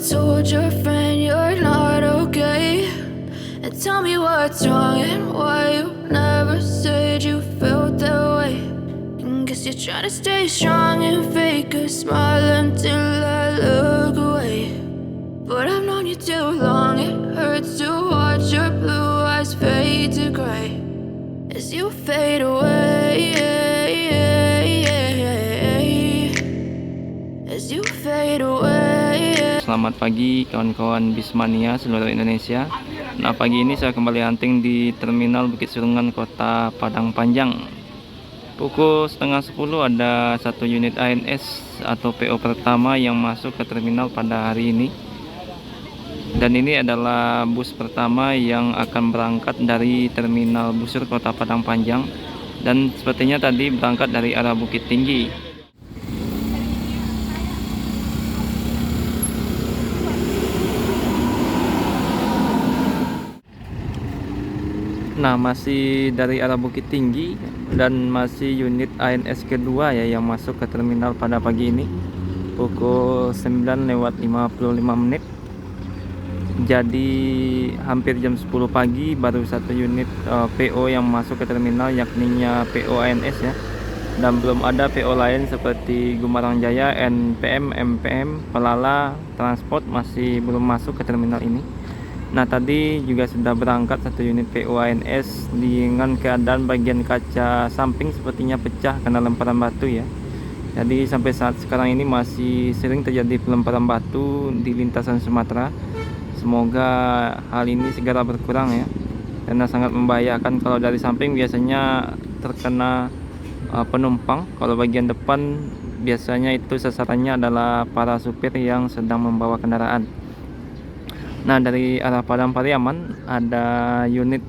told your friend you're not okay? And tell me what's wrong and why you never said you felt that way. And guess you're trying to stay strong and fake a smile until I look away. But I've known you too long, it hurts to watch your blue eyes fade to gray as you fade away, as you fade away. Selamat pagi kawan-kawan Bismania seluruh Indonesia. Nah, pagi ini saya kembali hunting di Terminal Bukit Surungan, Kota Padang Panjang. Pukul setengah 10 ada satu unit ANS atau PO pertama yang masuk ke terminal pada hari ini. Dan ini adalah bus pertama yang akan berangkat dari Terminal Busur Kota Padang Panjang. Dan sepertinya tadi berangkat dari arah Bukit Tinggi. Nah, masih dari arah Bukit Tinggi dan masih unit ANS kedua ya yang masuk ke terminal pada pagi ini pukul 9:55. Jadi hampir jam 10 pagi baru satu unit PO yang masuk ke terminal, yakninya PO ANS ya. Dan belum ada PO lain seperti Gumarang Jaya, NPM, MPM, Pelala, Transport masih belum masuk ke terminal ini. Nah, tadi juga sudah berangkat satu unit PO ANS dengan keadaan bagian kaca samping sepertinya pecah karena lemparan batu ya. Jadi sampai saat sekarang ini masih sering terjadi pelemparan batu di lintasan Sumatera. Semoga hal ini segera berkurang ya, karena sangat membahayakan. Kalau dari samping biasanya terkena penumpang, kalau bagian depan biasanya itu sasarannya adalah para supir yang sedang membawa kendaraan. Nah, dari arah Padang Pariaman ada unit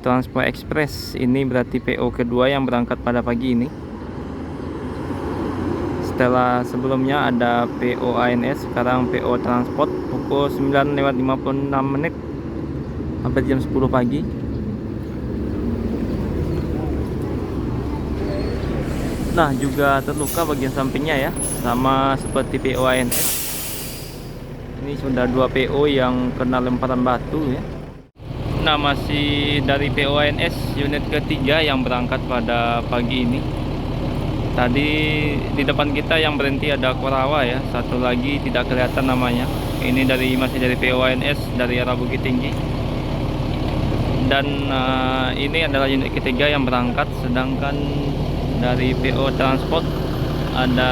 Transport Express. Ini berarti PO kedua yang berangkat pada pagi ini. Setelah sebelumnya ada PO ANS, sekarang PO Transport pukul 9:56 hampir jam 10 pagi. Nah, juga terluka bagian sampingnya ya, sama seperti PO ANS. Ini sudah dua PO yang kena lemparan batu ya. Nah, masih dari PO ANS unit ketiga yang berangkat pada pagi ini. Tadi di depan kita yang berhenti ada Korawa ya, satu lagi tidak kelihatan namanya. Ini masih dari PO ANS dari arah Bukit Tinggi. Dan ini adalah unit ketiga yang berangkat, sedangkan dari PO Transport ada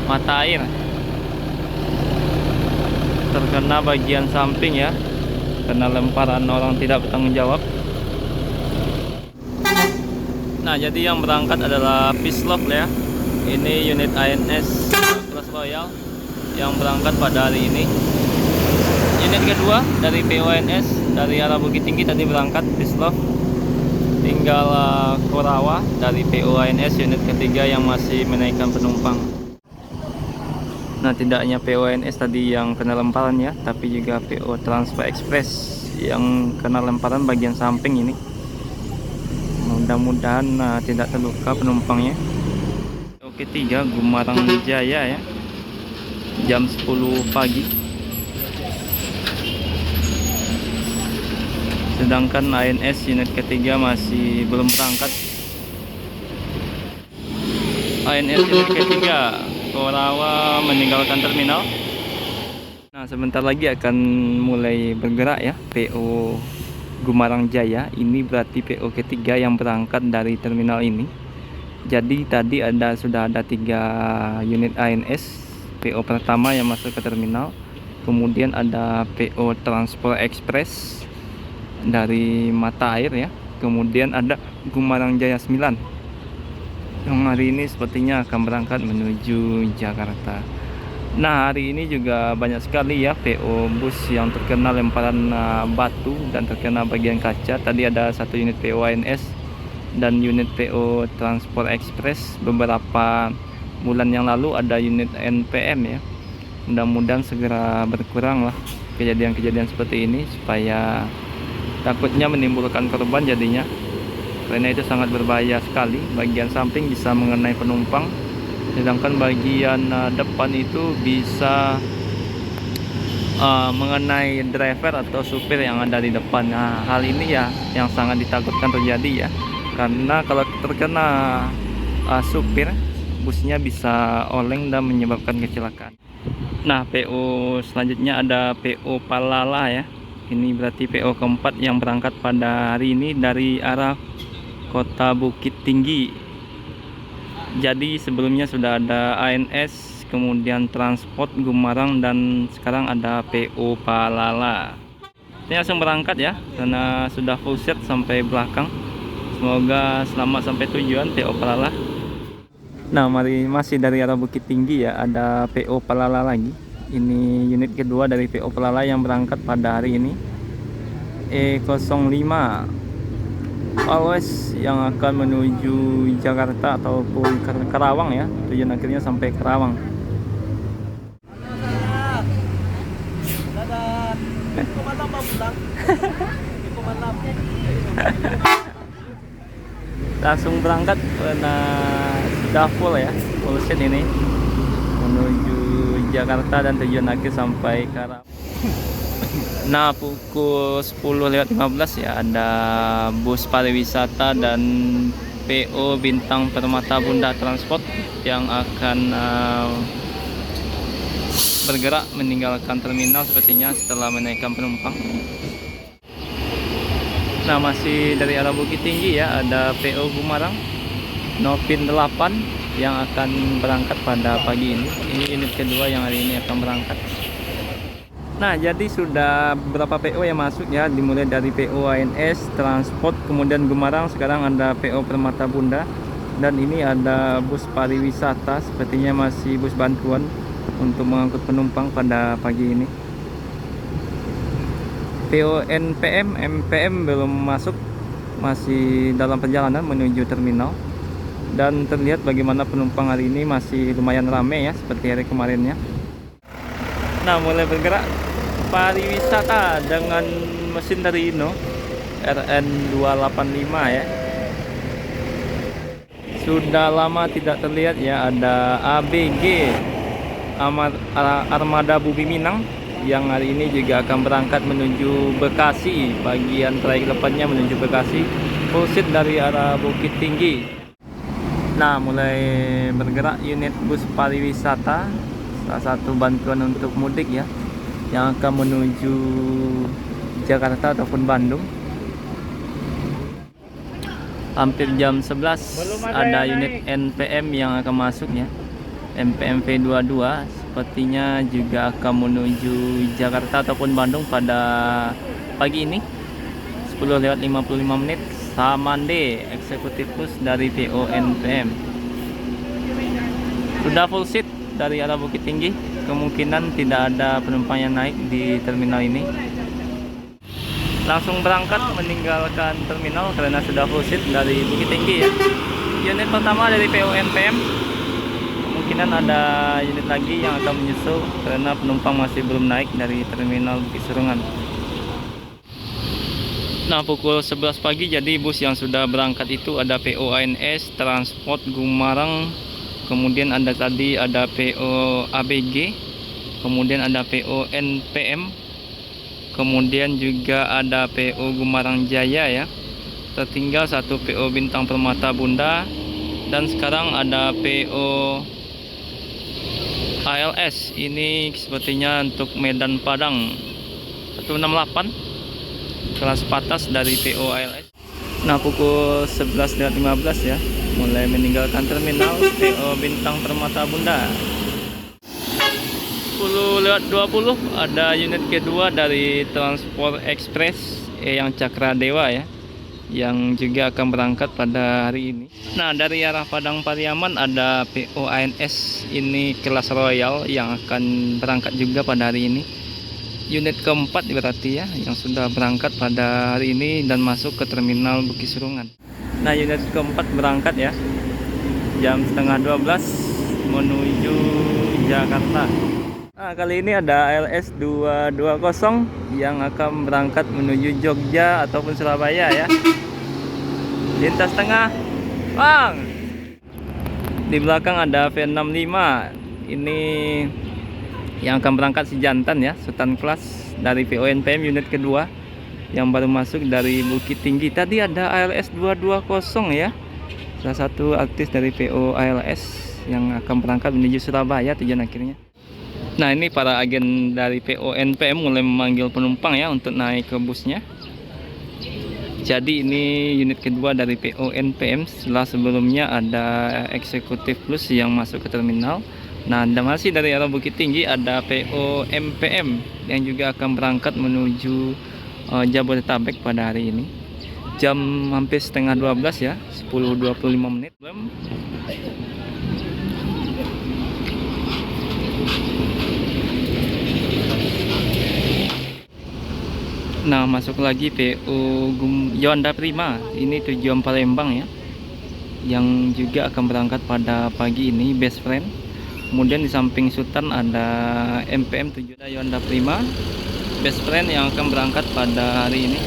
Mata Air terkena bagian samping ya, kena lemparan orang tidak bertanggung jawab. Nah, jadi yang berangkat adalah Peace Love ya. Ini unit ANS Class Royal yang berangkat pada hari ini. Unit kedua dari PO ANS dari arah Bukit Tinggi tadi berangkat Peace Love. Tinggal Korawa dari PO ANS unit ketiga yang masih menaikkan penumpang. Nah, tidak hanya PO ANS tadi yang kena lemparan ya, tapi juga PO Transport Express yang kena lemparan bagian samping ini. Mudah-mudahan tidak terluka penumpangnya. Oke, 3 Gumarang Jaya ya, jam 10 pagi. Sedangkan ANS unit ketiga masih belum berangkat. ANS unit ketiga Korawa meninggalkan terminal. Nah, sebentar lagi akan mulai bergerak ya PO Gumarang Jaya. Ini berarti PO ketiga yang berangkat dari terminal ini. Jadi tadi sudah ada 3 unit ANS PO pertama yang masuk ke terminal. Kemudian ada PO Transport Express dari Mata Air ya. Kemudian ada Gumarang Jaya 9 yang hari ini sepertinya akan berangkat menuju Jakarta. Nah, hari ini juga banyak sekali ya PO bus yang terkena lemparan batu dan terkena bagian kaca. Tadi ada satu unit PO ANS dan unit PO Transport Express. Beberapa bulan yang lalu ada unit NPM ya. Mudah-mudahan segera berkurang lah kejadian-kejadian seperti ini, supaya takutnya menimbulkan korban jadinya, karena itu sangat berbahaya sekali. Bagian samping bisa mengenai penumpang, sedangkan bagian depan itu bisa mengenai driver atau supir yang ada di depan. Nah, hal ini ya yang sangat ditakutkan terjadi ya, karena kalau terkena supir, busnya bisa oleng dan menyebabkan kecelakaan. Nah, PO selanjutnya ada PO Palala ya. Ini berarti PO keempat yang berangkat pada hari ini dari arah Kota Bukit Tinggi. Jadi sebelumnya sudah ada ANS, kemudian Transport Gumarang, dan sekarang ada PO Palala. Ini langsung berangkat ya, karena sudah full set sampai belakang. Semoga selamat sampai tujuan PO Palala. Nah, masih dari arah Bukit Tinggi ya, ada PO Palala lagi. Ini unit kedua dari PO Palala yang berangkat pada hari ini. E05 Always yang akan menuju Jakarta ataupun Karawang ya. Tujuan akhirnya sampai Karawang. Langsung berangkat karena sudah full ya, full set ini menuju Jakarta dan tujuan akhir sampai Karawang. Nah, pukul 10.15 ya, ada bus pariwisata dan PO Bintang Permata Bunda Transport yang akan bergerak meninggalkan terminal sepertinya setelah menaikkan penumpang. Nah, masih dari arah Bukit Tinggi ya, ada PO Gumarang Novin 8 yang akan berangkat pada pagi ini. Ini unit kedua yang hari ini akan berangkat. Nah, jadi sudah beberapa PO yang masuk ya, dimulai dari PO ANS, Transport, kemudian Gumarang, sekarang ada PO Permata Bunda, dan ini ada bus pariwisata, sepertinya masih bus bantuan untuk mengangkut penumpang pada pagi ini. PO NPM, MPM belum masuk, masih dalam perjalanan menuju terminal, dan terlihat bagaimana penumpang hari ini masih lumayan ramai ya, seperti hari kemarinnya. Nah, mulai bergerak pariwisata dengan mesin dari Hino RN285 ya. Sudah lama tidak terlihat ya, ada ABG Armada Bumi Minang yang hari ini juga akan berangkat menuju Bekasi. Bagian trayek depannya menuju Bekasi, full set dari arah Bukit Tinggi. Nah, mulai bergerak unit bus pariwisata, salah satu bantuan untuk mudik ya, yang akan menuju Jakarta ataupun Bandung. Hampir jam 11 ada unit NPM yang akan masuk ya, NPM V22, sepertinya juga akan menuju Jakarta ataupun Bandung pada pagi ini. 10.55 Samande eksekutif bus dari PO NPM sudah full seat dari arah Bukit Tinggi. Kemungkinan tidak ada penumpang yang naik di terminal ini. Langsung berangkat meninggalkan terminal karena sudah full seat dari Bukit Tinggi ya. Unit pertama dari PO NPM. Kemungkinan ada unit lagi yang akan menyusul karena penumpang masih belum naik dari terminal Bukit Serungan. Nah, pukul 11 pagi jadi bus yang sudah berangkat itu ada PO ANS, Transport Gumarang, kemudian ada PO ABG, kemudian ada PO NPM, kemudian juga ada PO Gumarang Jaya ya. Tertinggal satu PO Bintang Permata Bunda, dan sekarang ada PO ALS. Ini sepertinya untuk Medan Padang 168 kelas patas dari PO ALS. Nah, pukul 11.15 ya, mulai meninggalkan terminal PO Bintang Permata Bunda. 10.20 ada unit kedua dari Transport Express yang Cakra Dewa ya, yang juga akan berangkat pada hari ini. Nah, dari arah Padang Pariaman ada PO ANS, ini kelas Royal yang akan berangkat juga pada hari ini. Unit keempat berarti ya, yang sudah berangkat pada hari ini dan masuk ke terminal Bukit Serungan. Nah, unit keempat berangkat ya, jam 11:30 menuju Jakarta. Nah, kali ini ada ALS 220 yang akan berangkat menuju Jogja ataupun Surabaya ya. Lintas tengah, Bang. Di belakang ada V65. Ini yang akan berangkat si jantan ya, Sultan Class dari PO NPM unit kedua yang baru masuk dari Bukit Tinggi. Tadi ada ALS 220 ya, salah satu artis dari PO ALS yang akan berangkat menuju Surabaya tujuan akhirnya. Nah, ini para agen dari PO NPM mulai memanggil penumpang ya untuk naik ke busnya. Jadi ini unit kedua dari PO NPM setelah sebelumnya ada Eksekutif Plus yang masuk ke terminal. Nah, dan masih dari arah Bukit Tinggi ada PO MPM yang juga akan berangkat menuju Jabodetabek pada hari ini. Jam hampir setengah 12 ya, 10.25 menit. Nah, masuk lagi PO Yuanda Prima, ini tujuan Palembang ya, yang juga akan berangkat pada pagi ini, Best Friend. Kemudian di samping Sultan ada MPM 7 Yuanda Prima, Best Friend yang akan berangkat pada hari ini.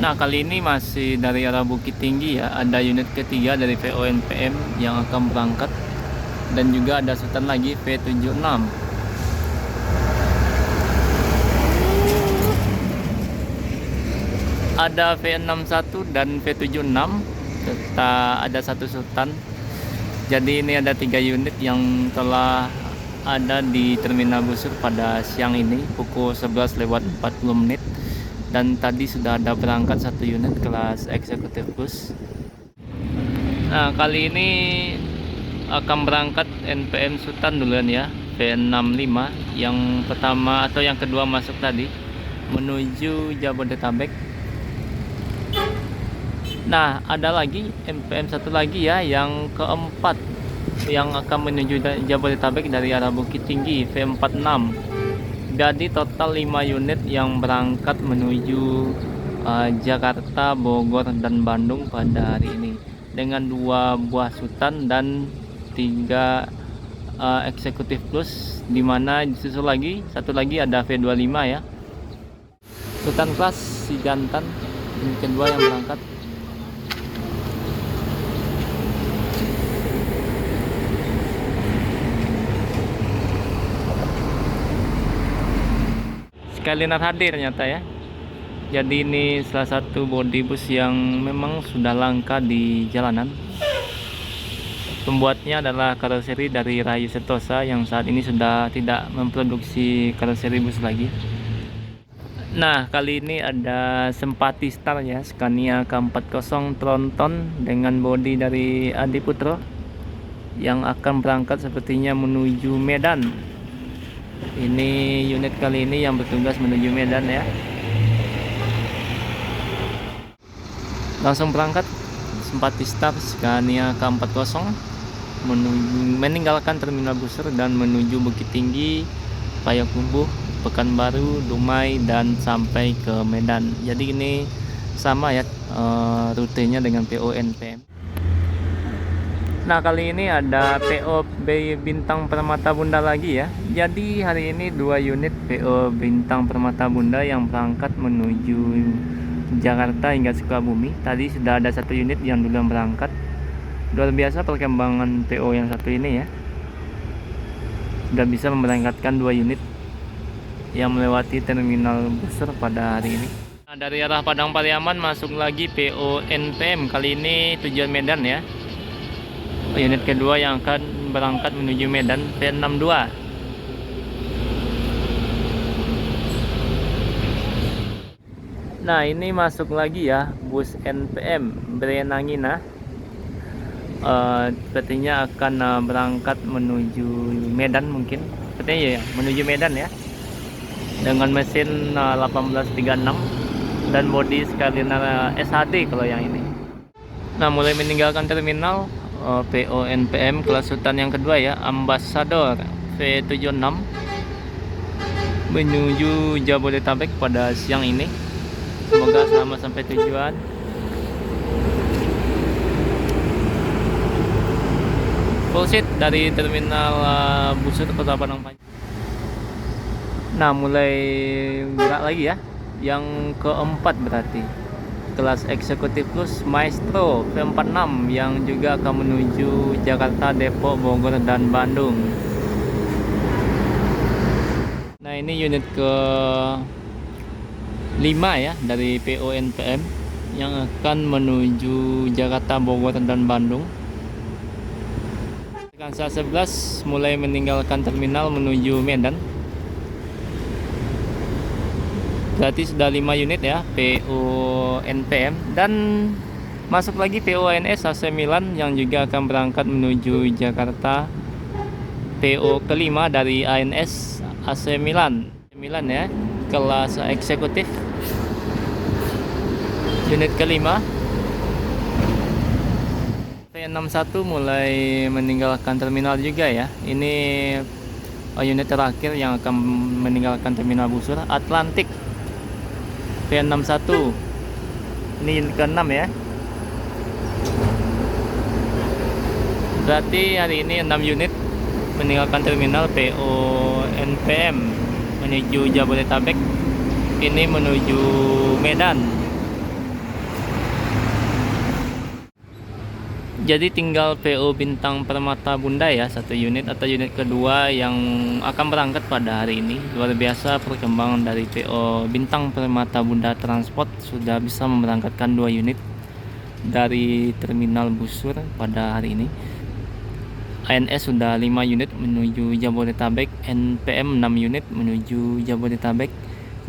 Nah, kali ini masih dari arah Bukit Tinggi ya, ada unit ketiga dari PO NPM yang akan berangkat, dan juga ada Sultan lagi V76. Ada V61 dan V76, serta ada satu Sultan. Jadi ini ada 3 unit yang telah ada di Terminal Busur pada siang ini pukul 11.40 menit, dan tadi sudah ada berangkat satu unit kelas Eksekutif Plus. Nah, kali ini akan berangkat NPM Sultan duluan ya, V65 yang pertama atau yang kedua masuk tadi menuju Jabodetabek. Nah, ada lagi MPM satu lagi ya, yang keempat yang akan menuju Jabodetabek dari arah Bukit Tinggi, V46. Jadi total 5 unit yang berangkat menuju Jakarta, Bogor, dan Bandung pada hari ini, dengan 2 buah Sultan dan 3 Eksekutif Plus, dimana disusul lagi satu lagi ada V25 ya, Sultan Class si jantan unit kedua yang berangkat. Skyliner hadir ternyata ya. Jadi ini salah satu body bus yang memang sudah langka di jalanan. Pembuatnya adalah karoseri dari Rayu Sentosa yang saat ini sudah tidak memproduksi karoseri bus lagi. Nah, kali ini ada Sempati Star ya, Scania K40 Tronton dengan bodi dari Adi Putro yang akan berangkat sepertinya menuju Medan. Ini unit kali ini yang bertugas menuju Medan ya. Langsung berangkat Sempati Star Scania K40 meninggalkan Terminal Busur dan menuju Bukit Tinggi, Payakumbuh, Pekanbaru, Dumai, dan sampai ke Medan. Jadi ini sama ya rutenya dengan PO NPM. Nah, kali ini ada PO Bintang Permata Bunda lagi ya. Jadi hari ini 2 unit PO Bintang Permata Bunda yang berangkat menuju Jakarta hingga Sukabumi. Tadi sudah ada 1 unit yang duluan berangkat. Luar biasa perkembangan PO yang satu ini ya, sudah bisa memberangkatkan 2 unit yang melewati Terminal Busur pada hari ini. Nah, dari arah Padang Pariaman masuk lagi PO NPM, kali ini tujuan Medan ya. Unit kedua yang akan berangkat menuju Medan, V62. Nah, ini masuk lagi ya bus NPM Berenangina. Sepertinya akan berangkat menuju Medan mungkin. Sepertinya ya, menuju Medan ya. Dengan mesin 1836 dan bodi Skyliner SHD kalau yang ini. Nah, mulai meninggalkan terminal PO NPM kelas Sultan yang kedua ya, Ambassador V76 menuju Jabodetabek pada siang ini. Semoga selamat sampai tujuan. Full seat dari Terminal Busur Kota Padang Panjang. Nah, mulai gerak lagi ya, yang keempat berarti kelas eksekutif plus Maestro V46 yang juga akan menuju Jakarta, Depok, Bogor, dan Bandung. Nah, ini unit ke 5 ya dari PO NPM yang akan menuju Jakarta, Bogor, dan Bandung. Kansa 11 mulai meninggalkan terminal menuju Medan. Berarti sudah 5 unit ya PO NPM, dan masuk lagi PO ANS AC Milan yang juga akan berangkat menuju Jakarta. PO kelima dari ANS AC Milan ya, kelas eksekutif unit kelima. P61 mulai meninggalkan terminal juga ya. Ini unit terakhir yang akan meninggalkan terminal busur Atlantik. P61 ini unit ke-6 ya. Berarti hari ini 6 unit meninggalkan terminal PO NPM menuju Jabodetabek. Ini menuju Medan. Jadi tinggal PO Bintang Permata Bunda ya, satu unit atau unit kedua yang akan berangkat pada hari ini. Luar biasa perkembangan dari PO Bintang Permata Bunda Transport, sudah bisa memberangkatkan 2 unit dari terminal busur pada hari ini. ANS sudah 5 unit menuju Jabodetabek, NPM 6 unit menuju Jabodetabek.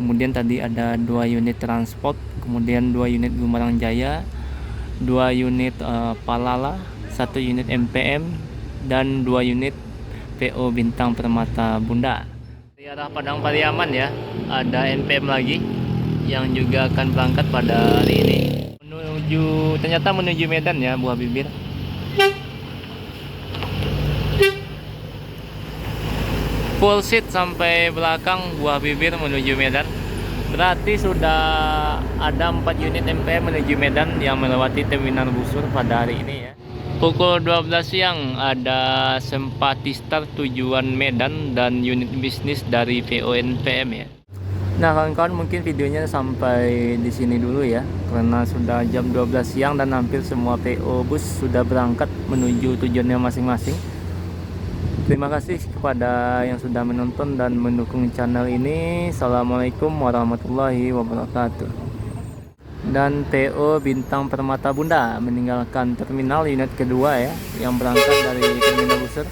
Kemudian tadi ada 2 unit transport, kemudian 2 unit Gumarang Jaya, 2 unit Palala, 1 unit MPM, dan 2 unit PO Bintang Permata Bunda. Di arah Padang Pariaman ya, ada NPM lagi yang juga akan berangkat pada hari ini. Ternyata menuju Medan ya, Buah Bibir. Full seat sampai belakang Buah Bibir menuju Medan. Berarti sudah ada 4 unit MPM menuju Medan yang melewati terminal busur pada hari ini ya. Pukul 12 siang ada Sempati Star tujuan Medan dan unit bisnis dari PO NPM ya. Nah, kawan-kawan, mungkin videonya sampai di sini dulu ya, karena sudah jam 12 siang dan hampir semua PO bus sudah berangkat menuju tujuannya masing-masing. Terima kasih kepada yang sudah menonton dan mendukung channel ini. Assalamualaikum warahmatullahi wabarakatuh. Dan PO Bintang Permata Bunda meninggalkan terminal unit kedua ya, yang berangkat dari terminal busur.